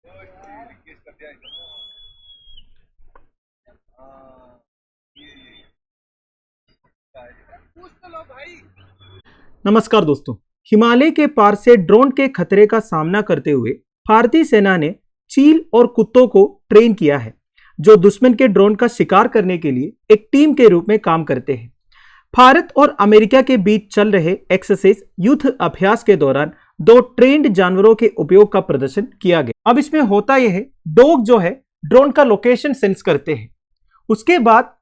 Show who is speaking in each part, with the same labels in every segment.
Speaker 1: Case कर दिया एकदम। हाँ, ये क्या है? पूछ तो लो भाई।
Speaker 2: नमस्कार दोस्तों। हिमालय के पार से ड्रोन के खतरे का सामना करते हुए भारतीय सेना ने चील और कुत्तों को ट्रेन किया है, जो दुश्मन के ड्रोन का शिकार करने के लिए एक टीम के रूप में काम करते हैं। भारत और अमेरिका के बीच चल रहे एक्सरसाइज युद्ध अभ्यास के दौरान दो ट्रेंड जानवरों के उपयोग का प्रदर्शन किया गया। अब इसमें होता यह है, डॉग जो है ड्रोन का लोकेशन सेंस करते हैं, उसके बाद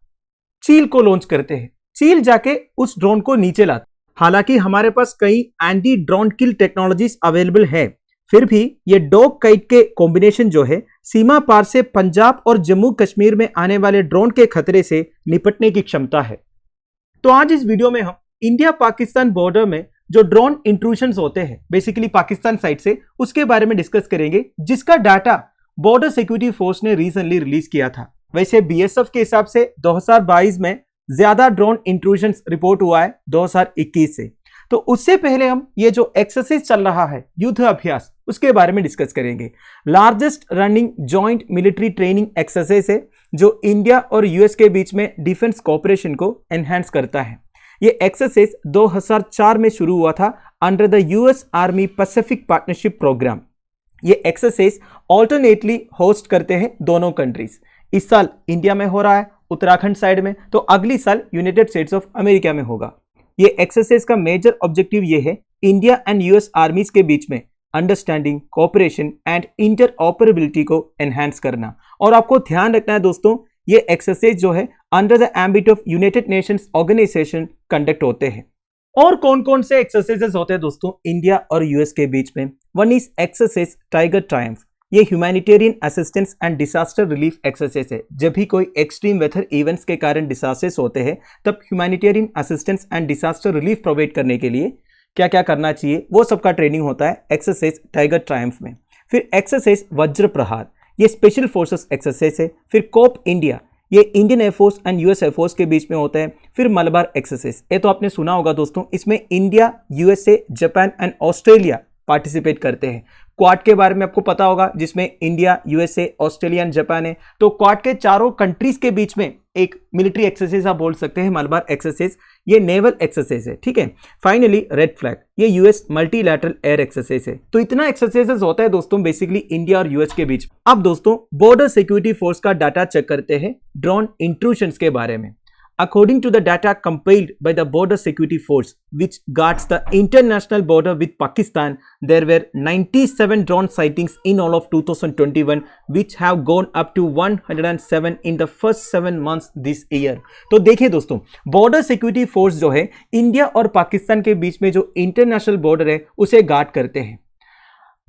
Speaker 2: चील को लॉन्च करते हैं। चील जाके उस ड्रोन को नीचे लाते। हालांकि हमारे पास कई एंटी ड्रोन किल टेक्नोलॉजीज अवेलेबल है, फिर भी ये डॉग काइट के कॉम्बिनेशन जो है सीमा पार से पंजाब और जम्मू कश्मीर में आने वाले ड्रोन के खतरे से निपटने की क्षमता है। तो आज इस वीडियो में हम इंडिया पाकिस्तान बॉर्डर में जो ड्रोन इंट्रूशंस होते हैं बेसिकली पाकिस्तान साइड से, उसके बारे में डिस्कस करेंगे, जिसका डाटा बॉर्डर सिक्योरिटी फोर्स ने रिसेंटली रिलीज किया था। वैसे बीएसएफ के हिसाब से 2022 में ज्यादा ड्रोन इंट्रूशंस रिपोर्ट हुआ है 2021 से। तो उससे पहले हम ये जो एक्सरसाइज चल रहा है युद्ध अभ्यास, उसके बारे में डिस्कस करेंगे। Largest running joint military training exercise है जो इंडिया और यूएस के बीच में डिफेंस कोऑपरेशन को एनहांस करता है। ये एक्सरसाइज 2004 में शुरू हुआ था under the US army Pacific partnership programme. ये एक्सरसाइज ऑल्टरनेटली होस्ट करते हैं दोनों कंट्रीज। इस साल इंडिया में हो रहा है उत्तराखंड साइड में, तो अगली साल यूनाइटेड स्टेट्स ऑफ अमेरिका में होगा। ये एक्सरसाइज का मेजर ऑब्जेक्टिव ये है इंडिया एंड यूएस आर्मीज के बीच में अंडरस्टैंडिंग, कोऑपरेशन एंड इंटरऑपरेबिलिटी को एनहांस करना। और आपको ध्यान रखना है दोस्तों, ये एक्सरसाइज जो है under the ambit of United Nations organisation conduct होते हैं। और कौन कौन से एक्सरसाइजेस होते हैं दोस्तों इंडिया और यूएस के बीच में? One is exercise tiger triumph. ये humanitarian assistance and disaster relief exercise है। जब भी कोई एक्सट्रीम वेदर इवेंट्स के कारण डिजास्टर्स होते हैं, तब humanitarian assistance and disaster relief provide करने के लिए क्या क्या करना चाहिए, वो सबका ट्रेनिंग होता है एक्सरसाइज टाइगर ट्रायम्फ में। फिर एक्सरसाइज वज्र प्रहार, ये स्पेशल फोर्सेस एक्सरसाइज है। फिर कोप इंडिया, ये Indian air force and US air force के बीच में होता है। फिर मलबार एक्सरसाइज, ये तो आपने सुना होगा दोस्तों, इसमें India, USA, Japan and Australia participate करते हैं। क्वाड के बारे में आपको पता होगा, जिसमें India, USA, Australia and Japan है। तो क्वाड के चारों कंट्रीज के बीच में एक मिलिट्री एक्सरसाइज आप बोल सकते हैं मलबार एक्सरसाइज। ये नेवल एक्सरसाइज है, ठीक है। फाइनली रेड फ्लैग, ये यूएस मल्टीलैटरल एयर एक्सरसाइज है। तो इतना एक्सरसाइजेस होता है दोस्तों बेसिकली इंडिया और यूएस के बीच। अब दोस्तों बॉर्डर सिक्योरिटी फोर्स का डाटा चेक करते हैं ड्रोन इंट्रूशंस के बारे में। According to the data compiled by the Border Security Force, which guards the international border with Pakistan, there were 97 drone sightings in all of 2021, which have gone up to 107 in the first 7 months this year. तो देखिए दोस्तों, border security force जो है India और पाकिस्तान के बीच में जो इंटरनेशनल बॉर्डर है उसे गार्ड करते हैं।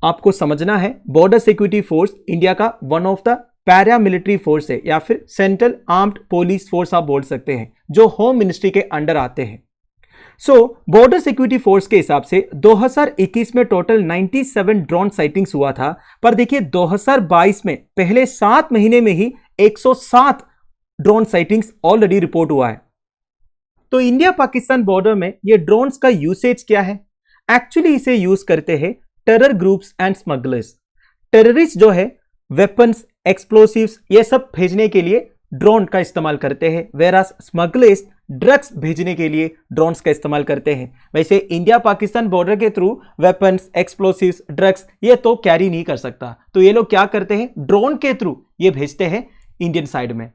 Speaker 2: आपको समझना है, बॉर्डर सिक्योरिटी फोर्स इंडिया का one of the paramilitary force है, या फिर सेंट्रल आर्म्ड पुलिस फोर्स आप बोल सकते हैं, जो होम मिनिस्ट्री के अंडर आते हैं। सो बॉर्डर सिक्योरिटी फोर्स के हिसाब से 2021 में टोटल 97 ड्रोन साइटिंग्स हुआ था, पर देखिए 2022 में पहले 7 महीने में ही 107 ड्रोन साइटिंग्स ऑलरेडी रिपोर्ट हुआ है। तो इंडिया पाकिस्तान बॉर्डर में ये ड्रोन्स का यूसेज क्या है? एक्चुअली इसे यूज करते हैं terror groups and smugglers. Terrorist जो है वेपन्स, एक्सप्लोसिव्स ये सब भेजने के लिए ड्रोन का इस्तेमाल करते हैं, वेरास स्मगलर्स ड्रग्स भेजने के लिए ड्रोन्स का इस्तेमाल करते हैं। वैसे इंडिया पाकिस्तान बॉर्डर के थ्रू वेपन्स, एक्सप्लोसिव्स, ड्रग्स ये तो कैरी नहीं कर सकता, तो ये लोग क्या करते हैं, ड्रोन के थ्रू ये भेजते हैं इंडियन साइड में।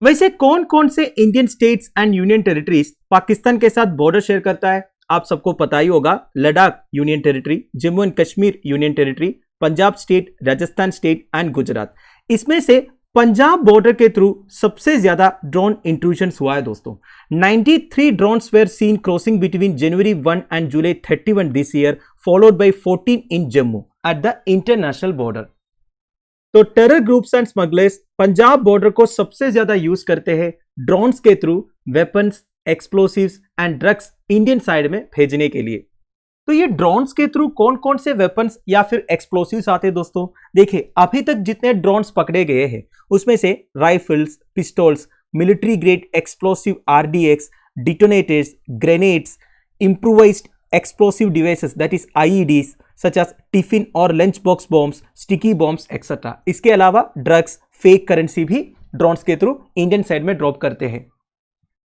Speaker 2: वैसे कौन कौन से Indian states and union territories Pakistan के साथ बॉर्डर शेयर करता है? आप सबको पता ही होगा, Ladakh union territory, Jammu and Kashmir union territory, Punjab state, Rajasthan state and Gujarat. इसमें से पंजाब बॉर्डर के थ्रू सबसे ज्यादा ड्रोन इंट्रूशंस हुआ है दोस्तों। 93 drones were seen crossing between January 1 and July 31 this year, followed by 14 in Jammu at the international border. तो terror groups and smugglers Punjab border को सबसे ज्यादा यूज करते हैं ड्रोन्स के through weapons, explosives and drugs Indian side में भेजने के लिए। तो ये ड्रोन्स के थ्रू कौन कौन से वेपन्स या फिर एक्सप्लोसिव्स आते हैं दोस्तों? देखिए अभी तक जितने ड्रोन्स पकड़े गए हैं उसमें से rifles, pistols, military grade explosive RDX, detonators, grenades, improvised explosive devices that is IEDs such as tiffin और lunch box bombs, sticky bombs etc. इसके अलावा ड्रग्स, फेक करेंसी भी ड्रोन्स के थ्रू इंडियन साइड में ड्रॉप करते हैं।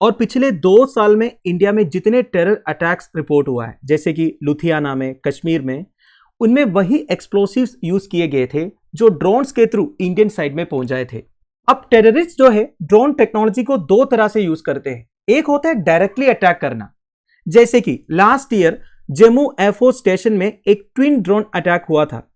Speaker 2: और पिछले 2 साल में इंडिया में जितने टेरर अटैक्स रिपोर्ट हुआ है, जैसे कि लुधियाना में, कश्मीर में, उनमें वही एक्सप्लोसिव्स यूज किए गए थे जो ड्रोन्स के थ्रू इंडियन साइड में पहुंच जाए थे। अब टेररिस्ट जो है ड्रोन टेक्नोलॉजी को 2 तरह से यूज करते हैं। एक होता है डायरेक्टली अटैक करना, जैसे कि last year Jammu air force station में एक ट्विन ड्रोन अटैक हुआ था।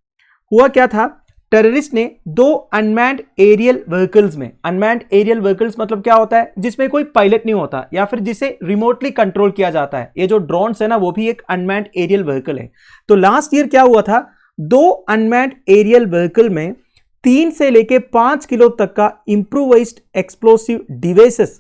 Speaker 2: हुआ क्या था, टेररिस्ट ने 2 अनमैन्ड एरियल व्हीकल्स में, अनमैन्ड एरियल व्हीकल्स मतलब क्या होता है, जिसमें कोई पायलट नहीं होता या फिर जिसे रिमोटली कंट्रोल किया जाता है। ये जो ड्रोन्स है ना, वो भी एक अनमैन्ड एरियल व्हीकल है। तो लास्ट ईयर क्या हुआ था, 2 अनमैन्ड एरियल व्हीकल में 3 से लेके 5 किलो तक का इंप्रूवाइज्ड एक्सप्लोसिव डिवाइसेस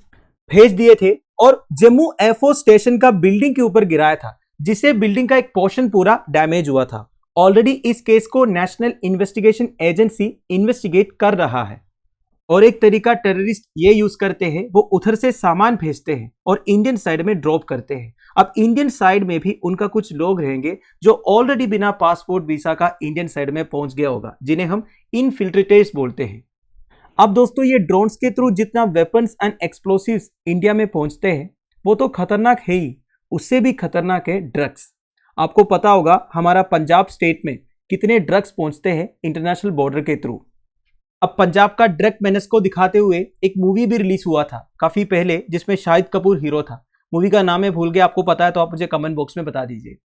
Speaker 2: भेज दिए थे और जम्मू एयरफोर्स स्टेशन का बिल्डिंग के ऊपर गिराया था, जिससे बिल्डिंग का एक पोर्शन पूरा डैमेज हुआ था। ऑलरेडी इस केस को नेशनल इन्वेस्टिगेशन एजेंसी इन्वेस्टिगेट कर रहा है। और एक तरीका टेररिस्ट ये यूज करते हैं, वो उधर से सामान भेजते हैं और इंडियन साइड में ड्रॉप करते हैं। अब इंडियन साइड में भी उनका कुछ लोग रहेंगे जो ऑलरेडी बिना पासपोर्ट वीसा का इंडियन साइड में पहुंच गया होगा, जिन्हें हम इनफिल्ट्रेटर्स बोलते हैं। अब दोस्तों, ये ड्रोन्स के थ्रू जितना वेपन्स एंड एक्सप्लोसिव्स इंडिया में पहुंचते हैं वो तो खतरनाक है ही, उससे भी खतरनाक है ड्रग्स। आपको पता होगा हमारा पंजाब स्टेट में कितने ड्रग्स पहुंचते हैं इंटरनेशनल बॉर्डर के थ्रू। अब पंजाब का ड्रग मेनेस को दिखाते हुए एक मूवी भी रिलीज हुआ था काफी पहले, जिसमें शाहिद कपूर हीरो था। मूवी का नाम है भूल गया, आपको पता है तो आप मुझे कमेंट बॉक्स में बता दीजिए।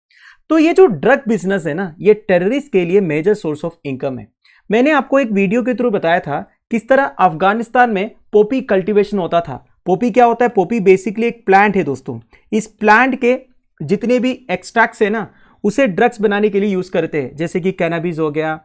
Speaker 2: तो ये जो ड्रग बिजनेस है ना, ये टेररिस्ट के लिए मेजर सोर्स ऑफ इनकम है। मैंने आपको एक वीडियो के थ्रू बताया था किस तरह अफगानिस्तान में पॉपी कल्टीवेशन होता था। पॉपी क्या होता है, पॉपी बेसिकली एक प्लांट है दोस्तों। इस प्लांट के जितने भी एक्सट्रैक्ट्स है ना, उसे ड्रग्स बनाने के लिए यूज करते हैं, जैसे कि कैनाबिस हो गया,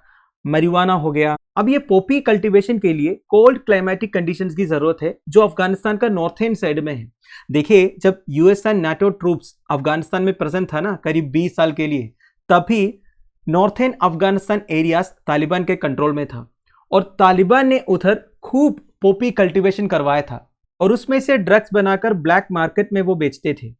Speaker 2: marijuana हो गया। अब ये पॉपी कल्टीवेशन के लिए कोल्ड क्लाइमेटिक कंडीशंस की जरूरत है, जो अफगानिस्तान का नॉर्थर्न साइड में है। देखिए, जब US and NATO troops Afghanistan में प्रेजेंट था ना करीब 20 साल के लिए, तभी नॉर्थर्न अफगानिस्तान एरियाज तालिबान के कंट्रोल में था और तालिबान ने उधर खूब पॉपी कल्टीवेशन करवाया था और उसमें से ड्रग्स बनाकर ब्लैक मार्केट में वो बेचते थे।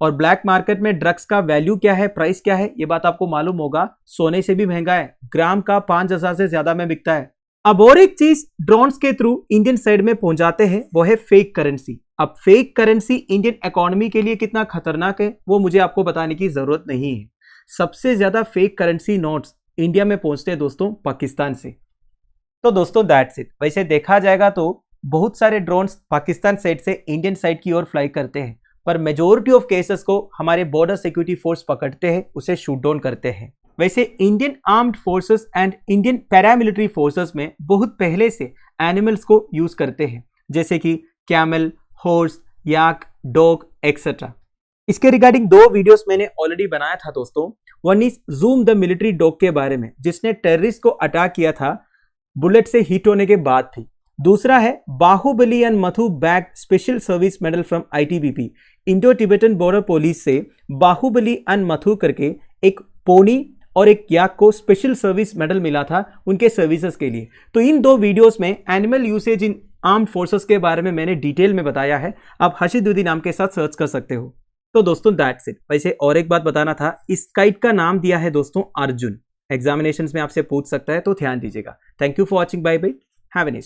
Speaker 2: और ब्लैक मार्केट में ड्रग्स का वैल्यू क्या है, प्राइस क्या है, ये बात आपको मालूम होगा, सोने से भी महंगा है। ग्राम का 5000 से ज्यादा में बिकता है। अब और एक चीज ड्रोन्स के थ्रू इंडियन साइड में पहुंचाते हैं, वो है फेक करेंसी। अब फेक करेंसी इंडियन इकोनॉमी के लिए कितना खतरनाक है वो मुझे आपको बताने की जरूरत नहीं है। सबसे ज्यादा फेक करेंसी नोट्स इंडिया में पहुंचते हैं दोस्तों पाकिस्तान से। तो दोस्तों दैट्स इट। वैसे देखा जाएगा तो बहुत सारे ड्रोन्स पाकिस्तान साइड से इंडियन साइड की ओर फ्लाई करते हैं, पर मेजोरिटी ऑफ केसेस को हमारे बॉर्डर सिक्योरिटी फोर्स पकड़ते हैं, उसे शूट डाउन करते हैं। वैसे Indian armed forces and Indian paramilitary forces में बहुत पहले से एनिमल्स को यूज करते हैं, जैसे कि कैमल, हॉर्स, याक, डॉग एक्सेट्रा। इसके रिगार्डिंग 2 वीडियोस मैंने ऑलरेडी बनाया था दोस्तों। One is zoom the military dog के बारे में, जिसने टेररिस्ट को अटैक किया था, बुलेट से हिट होने के बाद थी। दूसरा है बाहुबली एंड मथु बैग special service medal from ITBP, Indo Tibetan border police से बाहुबली एंड मथु करके एक पोनी और एक याक को स्पेशल सर्विस मेडल मिला था उनके सर्विसेज के लिए। तो इन 2 वीडियोस में एनिमल यूसेज इन आर्म फोर्सेस के बारे में मैंने डिटेल में बताया है, आप हर्षित नाम के साथ सर्च कर सकते हो। तो दोस्तों दैट्स इट। वैसे और एक बात बताना था, इस काइट का नाम दिया है दोस्तों अर्जुन। एग्जामिनेशंस में आपसे पूछ सकता है, तो ध्यान दीजिएगा। Thank you for watching, bye bye, have a nice day.